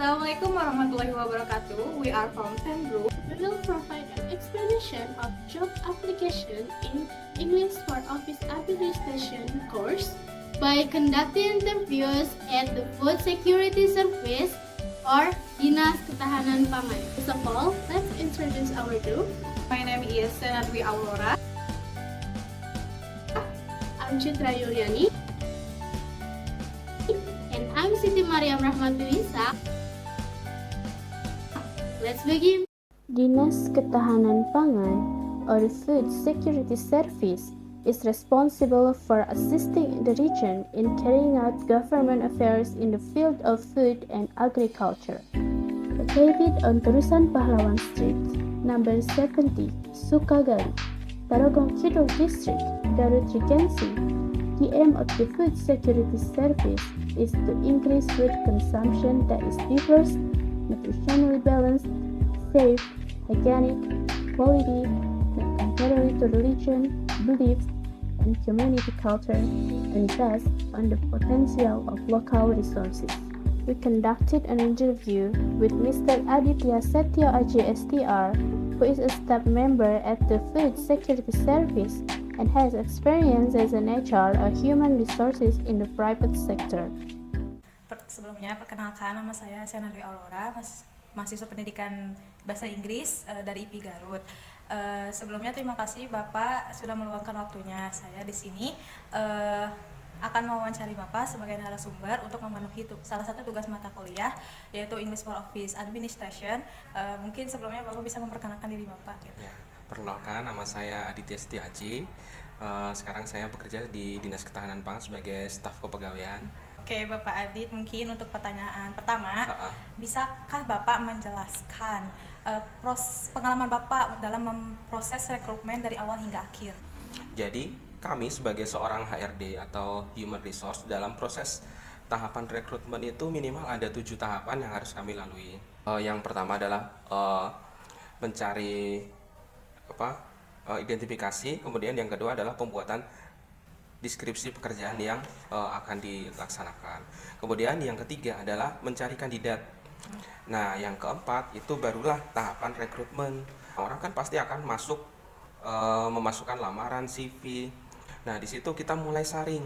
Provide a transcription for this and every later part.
Assalamualaikum warahmatullahi wabarakatuh. We are from Pen Group. We will provide an explanation of job application in English for Office Administration course by conducting interviews at the Food Security Service or Dinas Ketahanan Pangan. First of all, let's introduce our group. My name is Senadwi Aurora. I'm Citra Yuliani. And I'm Siti Mariam Rahmatulisa. Let's begin. Dinas Ketahanan Pangan, or Food Security Service, is responsible for assisting the region in carrying out government affairs in the field of food and agriculture. Located on Terusan Pahlawan Street, number 70, Sukagali, Tarogong Kidul District, Garut Regency, the aim of the Food Security Service is to increase food consumption that is diverse, nutritionally balanced, safe, hygienic, quality, not contrary to religion, beliefs, and community culture, and based on the potential of local resources. We conducted an interview with Mr. Aditya Setio Aji STR, who is a staff member at the Food Security Service and has experience as an HR or human resources in the private sector. Sebelumnya, perkenalkan, nama saya Senadwi Aurora, mahasiswa pendidikan bahasa Inggris dari IP Garut. Sebelumnya terima kasih Bapak sudah meluangkan waktunya. Saya di sini akan mewawancari Bapak sebagai narasumber untuk memenuhi salah satu tugas mata kuliah, yaitu English for Office Administration. Mungkin sebelumnya Bapak bisa memperkenalkan diri Bapak. Gitu. Ya, perkenalkan, nama saya Aditya Setio Aji. Sekarang saya bekerja di Dinas Ketahanan Pangan sebagai staf kepegawaian. Oke, Bapak Adit, mungkin untuk pertanyaan pertama, bisakah Bapak menjelaskan pengalaman Bapak dalam memproses rekrutmen dari awal hingga akhir? Jadi, kami sebagai seorang HRD atau Human Resource dalam proses tahapan rekrutmen itu minimal ada 7 tahapan yang harus kami lalui. Yang pertama adalah mencari identifikasi, kemudian yang kedua adalah pembuatan deskripsi pekerjaan yang akan dilaksanakan. Kemudian yang ketiga adalah mencari kandidat. Nah, yang keempat itu barulah tahapan rekrutmen. Orang kan pasti akan memasukkan lamaran, CV. Nah, di situ kita mulai saring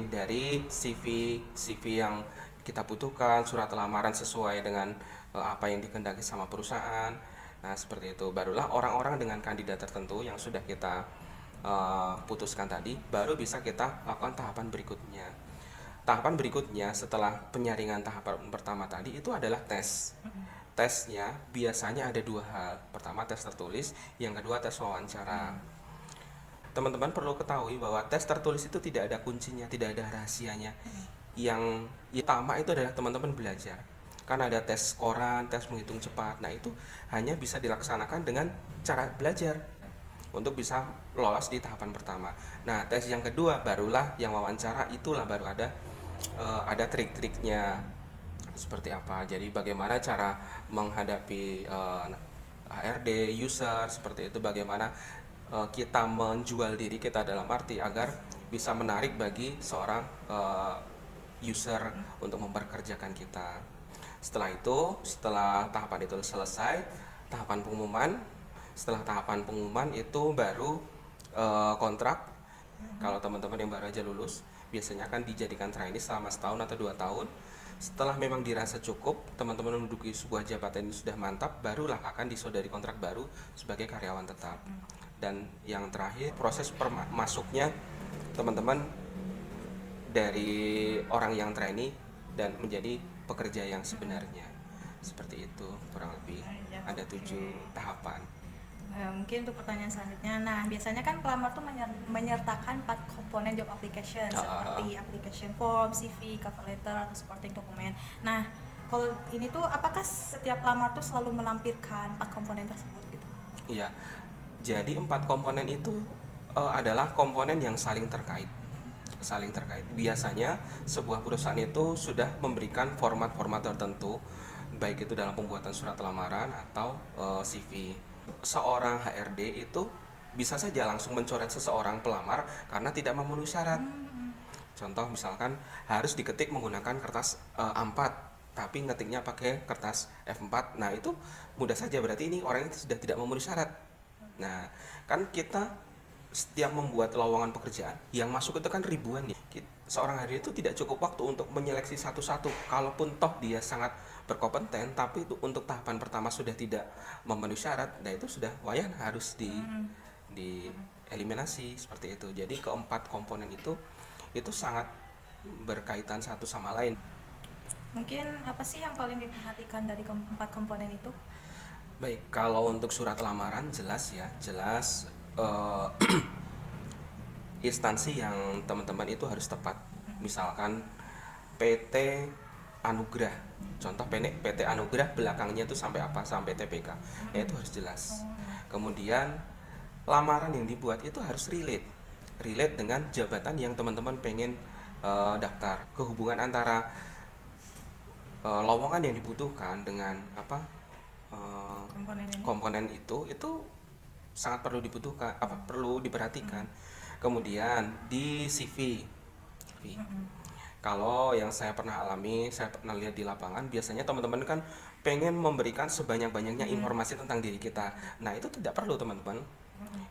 dari CV yang kita butuhkan, surat lamaran sesuai dengan apa yang dikehendaki sama perusahaan. Nah, seperti itu. Barulah orang-orang dengan kandidat tertentu yang sudah kita putuskan tadi, baru bisa kita lakukan tahapan berikutnya. Tahapan berikutnya setelah penyaringan tahapan pertama tadi itu adalah tes. Tesnya biasanya ada 2 hal. Pertama tes tertulis, yang kedua tes wawancara. Teman-teman perlu ketahui bahwa tes tertulis itu tidak ada kuncinya, tidak ada rahasianya. Yang utama itu adalah teman-teman belajar. Kan ada tes koran, tes menghitung cepat. Nah, itu hanya bisa dilaksanakan dengan cara belajar untuk bisa lolos di tahapan pertama. Nah, tes yang kedua barulah yang wawancara, itulah baru ada trik-triknya seperti apa. Jadi bagaimana cara menghadapi HRD, user, seperti itu, bagaimana kita menjual diri kita dalam arti agar bisa menarik bagi seorang user untuk memperkerjakan kita. Setelah tahapan itu selesai, tahapan pengumuman. Setelah tahapan pengumuman itu baru kontrak. Kalau teman-teman yang baru aja lulus, biasanya akan dijadikan trainee selama 1 tahun atau 2 tahun. Setelah memang dirasa cukup, teman-teman menduduki sebuah jabatan yang sudah mantap, barulah akan disodari kontrak baru sebagai karyawan tetap. Dan yang terakhir, proses masuknya teman-teman dari orang yang trainee dan menjadi pekerja yang sebenarnya. Seperti itu kurang lebih. Ada 7 tahapan. Mungkin untuk pertanyaan selanjutnya, nah biasanya kan pelamar tuh menyertakan 4 komponen job application seperti application form, CV, cover letter, atau supporting dokumen. Nah, kalau ini tuh apakah setiap pelamar tuh selalu melampirkan 4 komponen tersebut gitu? Iya, jadi 4 komponen itu adalah komponen yang saling terkait. Biasanya sebuah perusahaan itu sudah memberikan format-format tertentu, baik itu dalam pembuatan surat lamaran atau CV. Seorang HRD itu bisa saja langsung mencoret seseorang pelamar karena tidak memenuhi syarat. Contoh misalkan harus diketik menggunakan kertas A4 tapi ngetiknya pakai kertas F4. Nah, itu mudah saja, berarti ini orang itu sudah tidak memenuhi syarat. Nah, kan kita setiap membuat lowongan pekerjaan yang masuk itu kan ribuan ya. Seorang HRD itu tidak cukup waktu untuk menyeleksi satu-satu. Kalaupun toh dia sangat berkompeten, tapi itu untuk tahapan pertama sudah tidak memenuhi syarat, nah itu sudah wayan harus dieliminasi seperti itu. Jadi keempat komponen itu sangat berkaitan satu sama lain. Mungkin apa sih yang paling diperhatikan dari keempat komponen itu? Baik, kalau untuk surat lamaran jelas ya, jelas instansi yang teman-teman itu harus tepat. Misalkan PT Anugrah, contoh PT Anugrah belakangnya itu sampai apa, sampai TPK, ya itu harus jelas. Kemudian lamaran yang dibuat itu harus relate dengan jabatan yang teman-teman pengen daftar. Kehubungan antara lowongan yang dibutuhkan dengan komponen itu sangat perlu dibutuhkan, perlu diperhatikan. Kemudian di CV. Kalau yang saya pernah alami, saya pernah lihat di lapangan, biasanya teman-teman kan pengen memberikan sebanyak-banyaknya informasi tentang diri kita. Nah, itu tidak perlu, teman-teman.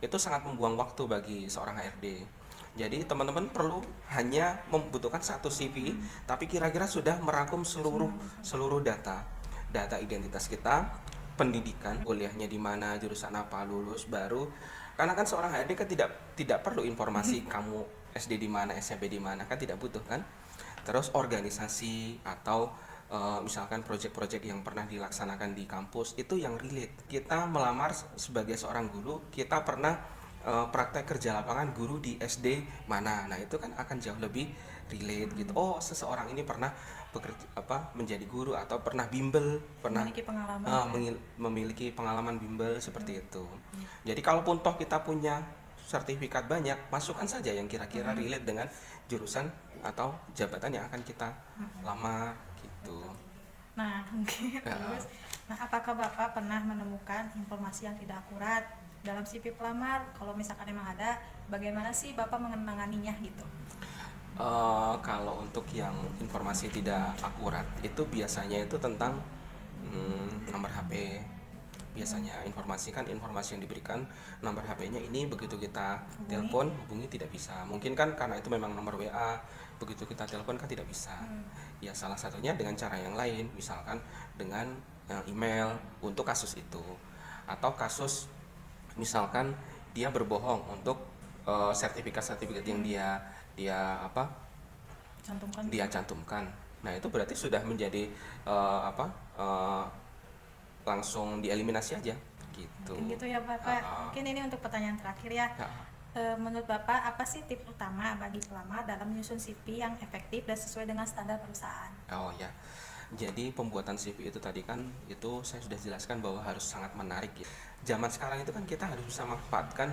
Itu sangat membuang waktu bagi seorang HRD. Jadi teman-teman perlu hanya membutuhkan satu CV, tapi kira-kira sudah merangkum seluruh data identitas kita, pendidikan, kuliahnya di mana, jurusan apa, lulus baru. Karena kan seorang HRD kan tidak perlu informasi kamu SD di mana, SMP di mana, kan tidak butuh kan. Terus organisasi atau misalkan proyek-proyek yang pernah dilaksanakan di kampus, itu yang relate. Kita melamar sebagai seorang guru, kita pernah praktek kerja lapangan guru di SD mana. Nah, itu kan akan jauh lebih relate gitu. Oh, seseorang ini pernah bekerja menjadi guru atau pernah bimbel, pernah memiliki pengalaman bimbel seperti itu. Jadi kalaupun toh kita punya sertifikat banyak, masukkan saja yang kira-kira relate dengan jurusan atau jabatan yang akan kita lamar gitu. Nah, mungkin terus, apakah Bapak pernah menemukan informasi yang tidak akurat dalam CV pelamar? Kalau misalkan emang ada, bagaimana sih Bapak mengenanganinya gitu? Kalau untuk yang informasi tidak akurat itu biasanya itu tentang nomor HP. Biasanya informasi yang diberikan nomor HP-nya ini, begitu kita telepon hubungi tidak bisa. Mungkin kan karena itu memang nomor WA, begitu kita telepon kan tidak bisa. Ya, salah satunya dengan cara yang lain, misalkan dengan email untuk kasus itu. Atau kasus misalkan dia berbohong untuk sertifikat yang dia cantumkan. Nah, itu berarti sudah menjadi langsung dieliminasi aja gitu. Mungkin gitu ya Bapak. Mungkin ini untuk pertanyaan terakhir ya. Menurut Bapak, apa sih tips utama bagi pelamar dalam menyusun CV yang efektif dan sesuai dengan standar perusahaan? Oh ya, jadi pembuatan CV itu tadi kan itu saya sudah jelaskan bahwa harus sangat menarik ya. Zaman sekarang itu kan kita harus bisa manfaatkan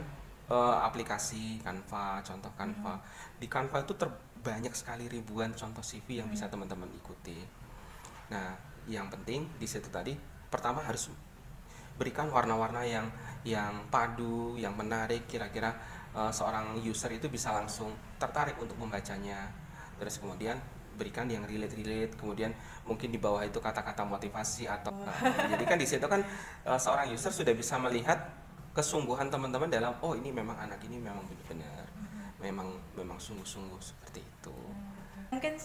aplikasi Canva, contoh Canva. Di Canva itu banyak sekali ribuan contoh CV yang bisa teman-teman ikuti. Nah, yang penting di situ tadi pertama harus berikan warna-warna yang padu, yang menarik, kira-kira seorang user itu bisa langsung tertarik untuk membacanya. Terus kemudian berikan yang relate, kemudian mungkin di bawah itu kata-kata motivasi atau jadi kan di situ kan seorang user sudah bisa melihat kesungguhan teman-teman dalam ini memang anak ini memang benar-benar memang sungguh-sungguh seperti itu. Mungkin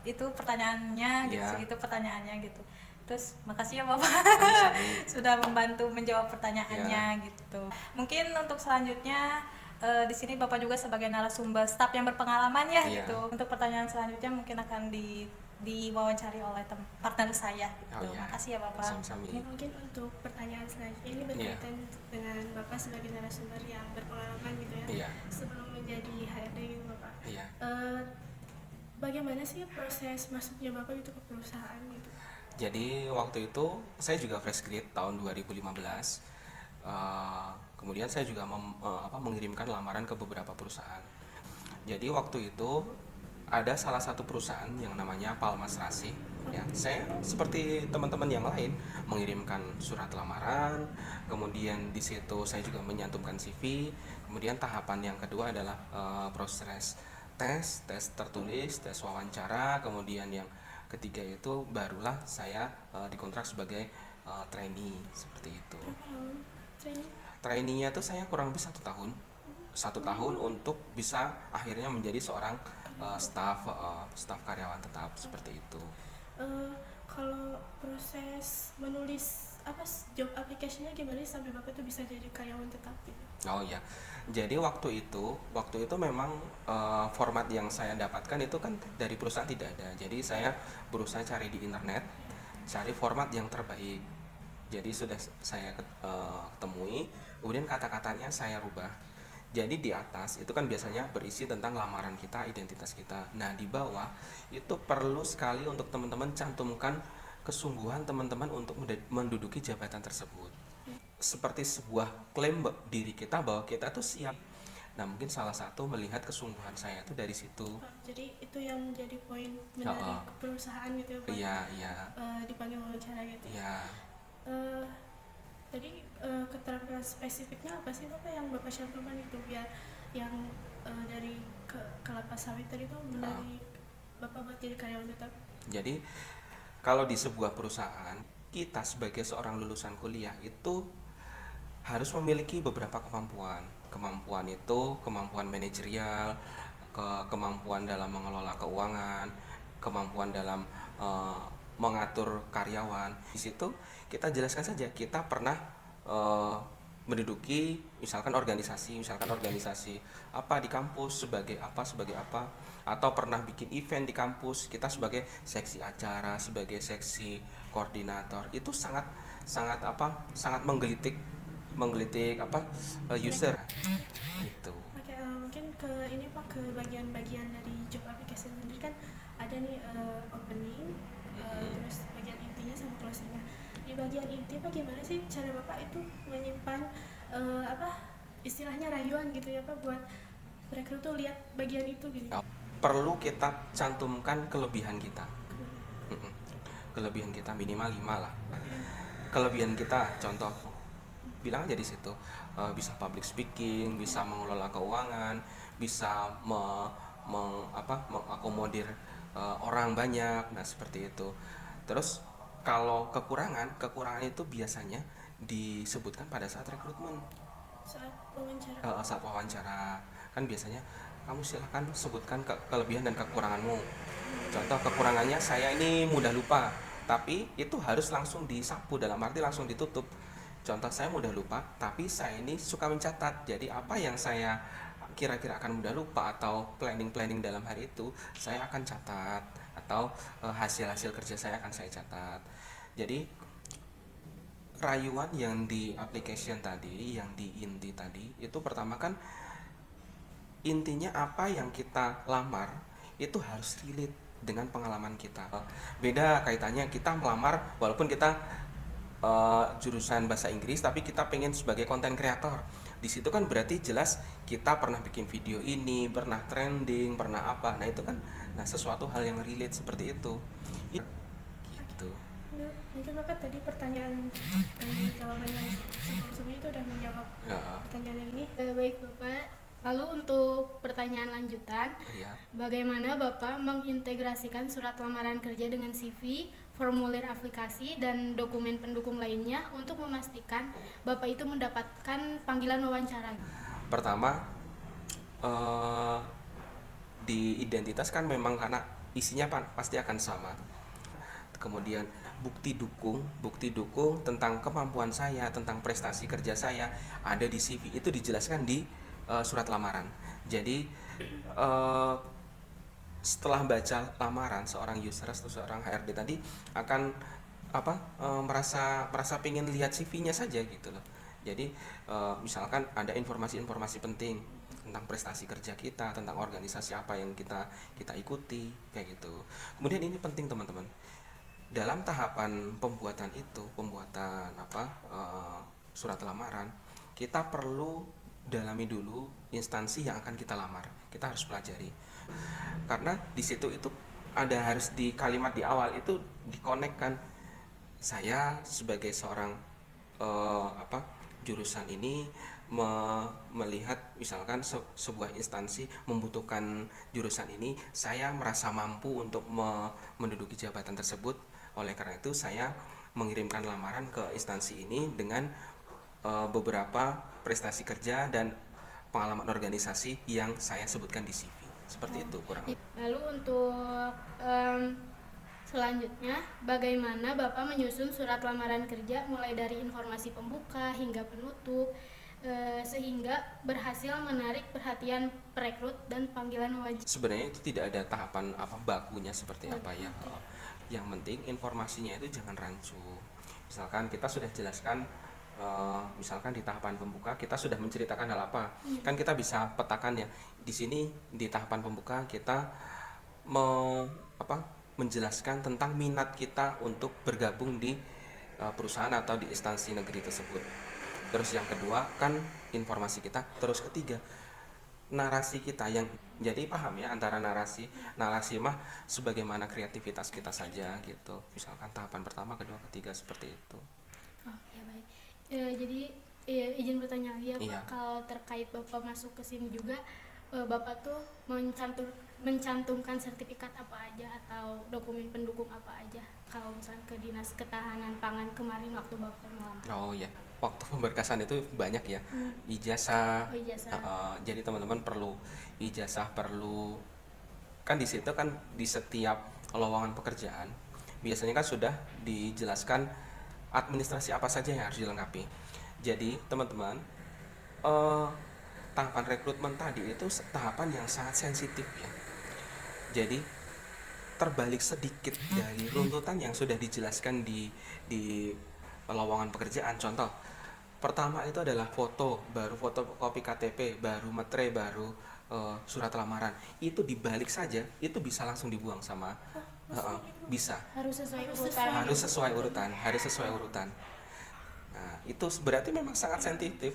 itu pertanyaannya gitu, segitu pertanyaannya gitu. Terus makasih ya Bapak sudah membantu menjawab pertanyaannya gitu. Mungkin untuk selanjutnya di sini Bapak juga sebagai narasumber staf yang berpengalaman ya gitu. Untuk pertanyaan selanjutnya mungkin akan diwawancari oleh partner saya gitu. Makasih ya Bapak. Ini mungkin untuk pertanyaan selanjutnya ini berkaitan dengan Bapak sebagai narasumber yang berpengalaman gitu ya. Sebelum menjadi HRD gitu Bapak. Bagaimana sih proses masuknya Bapak itu ke perusahaan gitu? Jadi waktu itu saya juga fresh grade tahun 2015. Kemudian saya juga mengirimkan lamaran ke beberapa perusahaan. Jadi waktu itu ada salah satu perusahaan yang namanya Palmas Rasi. Ya, saya seperti teman-teman yang lain mengirimkan surat lamaran. Kemudian di situ saya juga menyantumkan CV. Kemudian tahapan yang kedua adalah proses tes tertulis, tes wawancara. Kemudian yang ketiga itu barulah saya dikontrak sebagai trainee seperti itu. Trainee-nya tuh saya kurang lebih 1 tahun. 1 tahun untuk bisa akhirnya menjadi seorang staf karyawan tetap seperti itu. Kalau proses menulis job application-nya gimana sih sampai Bapak tuh bisa jadi karyawan tetap gitu? Oh ya, jadi waktu itu memang format yang saya dapatkan itu kan dari perusahaan tidak ada. Jadi saya berusaha cari di internet, cari format yang terbaik. Jadi sudah saya temui, kemudian kata-katanya saya rubah. Jadi di atas itu kan biasanya berisi tentang lamaran kita, identitas kita. Nah di bawah itu perlu sekali untuk teman-teman cantumkan kesungguhan teman-teman untuk menduduki jabatan tersebut. Seperti sebuah klaim diri kita bahwa kita tuh siap. Nah mungkin salah satu melihat kesungguhan saya itu dari situ. Jadi itu yang menjadi poin menarik perusahaan gitu ya Pak? Iya. Dipanggil wawancara gitu. Iya. Jadi keterampilan spesifiknya apa sih Bapak yang Bapak cantumkan itu biar yang dari kelapa sawit tadi itu menarik Bapak buat jadi karyawan tetap? Jadi kalau di sebuah perusahaan kita sebagai seorang lulusan kuliah itu harus memiliki beberapa kemampuan. Kemampuan itu kemampuan manajerial, kemampuan dalam mengelola keuangan, kemampuan dalam mengatur karyawan. Di situ kita jelaskan saja kita pernah menduduki misalkan organisasi apa di kampus sebagai apa, atau pernah bikin event di kampus kita sebagai seksi acara, sebagai seksi koordinator. Itu sangat menggelitik user gitu. Oke, mungkin ke ini Pak, ke bagian-bagian dari job application sendiri kan ada nih opening, terus bagian intinya sama closingnya. Di bagian inti Pak gimana sih cara Bapak itu menyimpan istilahnya rayuan gitu ya Pak buat rekrut tuh lihat bagian itu gitu. Perlu kita cantumkan kelebihan kita. Kelebihan kita minimal 5 lah. Kelebihan kita contoh bilang aja di situ, bisa public speaking, bisa mengelola keuangan, bisa mengakomodir orang banyak. Nah seperti itu. Terus kalau kekurangan itu biasanya disebutkan pada saat rekrutmen, saat wawancara kan biasanya kamu silahkan sebutkan kelebihan dan kekuranganmu. Contoh kekurangannya, saya ini mudah lupa, tapi itu harus langsung disapu, dalam arti langsung ditutup. Contoh, saya mudah lupa tapi saya ini suka mencatat, jadi apa yang saya kira-kira akan mudah lupa atau planning dalam hari itu saya akan catat, atau hasil kerja saya akan saya catat. Jadi rayuan yang di application tadi, yang di inti tadi itu pertama kan intinya apa yang kita lamar itu harus relate dengan pengalaman kita. Beda kaitannya kita melamar walaupun kita jurusan bahasa Inggris tapi kita pengen sebagai content creator. Di situ kan berarti jelas kita pernah bikin video ini, pernah trending, pernah apa. Nah itu kan sesuatu hal yang relate seperti itu. Gitu. Mungkin Bapak tadi pertanyaan jawaban yang sebelumnya itu udah menjawab pertanyaan yang ini. Baik Bapak. Lalu untuk pertanyaan lanjutan, bagaimana Bapak mengintegrasikan surat lamaran kerja dengan CV, formulir aplikasi, dan dokumen pendukung lainnya untuk memastikan Bapak itu mendapatkan panggilan wawancara? Pertama, di identitas kan memang karena isinya pasti akan sama. Kemudian bukti dukung tentang kemampuan saya, tentang prestasi kerja saya ada di CV, itu dijelaskan di surat lamaran. Jadi setelah baca lamaran seorang user atau seorang HRD tadi akan merasa pengen lihat CV-nya saja gitu loh. Jadi misalkan ada informasi penting tentang prestasi kerja kita, tentang organisasi apa yang kita ikuti kayak gitu. Kemudian ini penting teman-teman. Dalam tahapan pembuatan surat lamaran, kita perlu dalami dulu instansi yang akan kita lamar. Kita harus pelajari. Karena di situ itu harus di kalimat di awal itu dikonekkan, saya sebagai seorang jurusan ini melihat misalkan sebuah instansi membutuhkan jurusan ini, saya merasa mampu untuk menduduki jabatan tersebut. Oleh karena itu saya mengirimkan lamaran ke instansi ini dengan beberapa prestasi kerja dan pengalaman organisasi yang saya sebutkan di CV. Seperti itu kurang lebih. Lalu untuk selanjutnya, bagaimana Bapak menyusun surat lamaran kerja mulai dari informasi pembuka hingga penutup sehingga berhasil menarik perhatian perekrut dan panggilan wawancara? Sebenarnya itu tidak ada tahapan bakunya seperti apa ya. Yang penting informasinya itu jangan rancu. Misalkan kita sudah jelaskan, misalkan di tahapan pembuka kita sudah menceritakan hal apa, kan kita bisa petakan ya. Di sini di tahapan pembuka kita menjelaskan tentang minat kita untuk bergabung di perusahaan atau di instansi negeri tersebut. Terus yang kedua kan informasi kita. Terus ketiga narasi kita, yang jadi paham ya antara narasi mah sebagaimana kreativitas kita saja gitu. Misalkan tahapan pertama, kedua, ketiga seperti itu. Oh ya baik. Jadi izin bertanya lagi ya Pak, Iya. kalau terkait Bapak masuk ke sini juga Bapak tuh mencantumkan sertifikat apa aja atau dokumen pendukung apa aja kalau misalnya ke Dinas Ketahanan Pangan kemarin waktu Bapak melamar? Oh ya, waktu pemberkasan itu banyak ya. Ijazah. Oh, ijazah. Jadi teman-teman perlu ijazah, perlu kan di situ kan di setiap lowongan pekerjaan biasanya kan sudah dijelaskan administrasi apa saja yang harus dilengkapi. Jadi teman-teman, tahapan rekrutmen tadi itu tahapan yang sangat sensitif ya. Jadi terbalik sedikit dari runtutan yang sudah dijelaskan di lowongan pekerjaan. Contoh pertama itu adalah foto, baru fotokopi KTP, baru materai, baru surat lamaran. Itu dibalik saja, itu bisa langsung dibuang sama bisa. Harus sesuai urutan. Harus sesuai urutan. Nah, itu berarti memang sangat sensitif.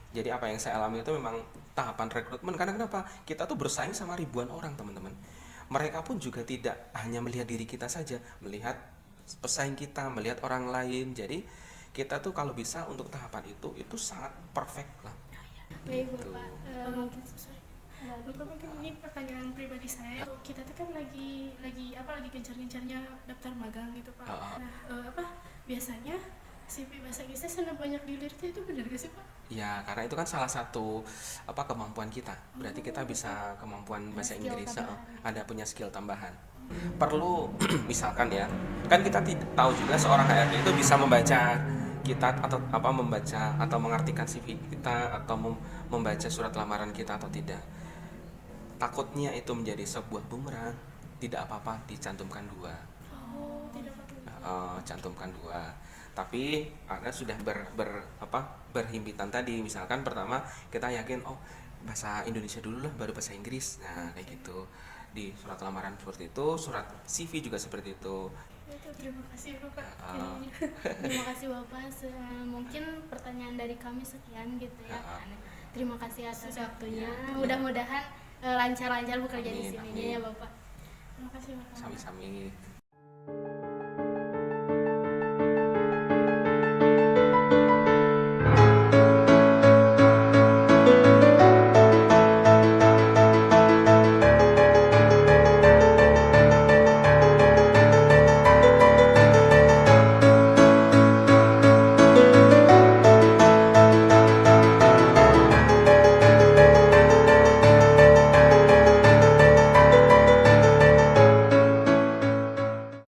Jadi apa yang saya alami itu memang tahapan rekrutmen, karena kenapa? Kita tuh bersaing sama ribuan orang, teman-teman. Mereka pun juga tidak hanya melihat diri kita saja, melihat pesaing kita, melihat orang lain. Jadi kita tuh kalau bisa untuk tahapan itu sangat perfect lah. Baik Gitu. Bapak, Mungkin Bapak, mungkin ini pertanyaan pribadi saya. Kita tuh kan lagi gencar-gencarnya daftar magang gitu Pak. Nah, biasanya CV bahasa Inggrisnya sangat banyak dilirik, itu benar gak sih Pak? Ya, karena itu kan salah satu kemampuan kita. Berarti kita bisa kemampuan bahasa skill Inggris, tambahan. ada punya skill tambahan. Perlu misalkan ya, kan kita tahu juga seorang HRD itu bisa membaca kita atau membaca atau mengartikan CV kita atau membaca surat lamaran kita atau tidak. Takutnya itu menjadi sebuah bumerang. Tidak apa-apa dicantumkan 2. Oh, tidak apa-apa. Cantumkan 2. Tapi Anda sudah berhimpitan tadi. Misalkan pertama kita yakin bahasa Indonesia dulu lah, baru bahasa Inggris. Nah kayak gitu. Di surat lamaran seperti itu, surat CV juga seperti itu. Itu terima kasih Bapak. Terima kasih Bapak. Mungkin pertanyaan dari kami sekian gitu ya. Terima kasih atas waktunya. Mudah-mudahan lancar-lancar bekerja di Amin, sini amin. ya Bapak. Terima kasih Bapak. Sami-sami.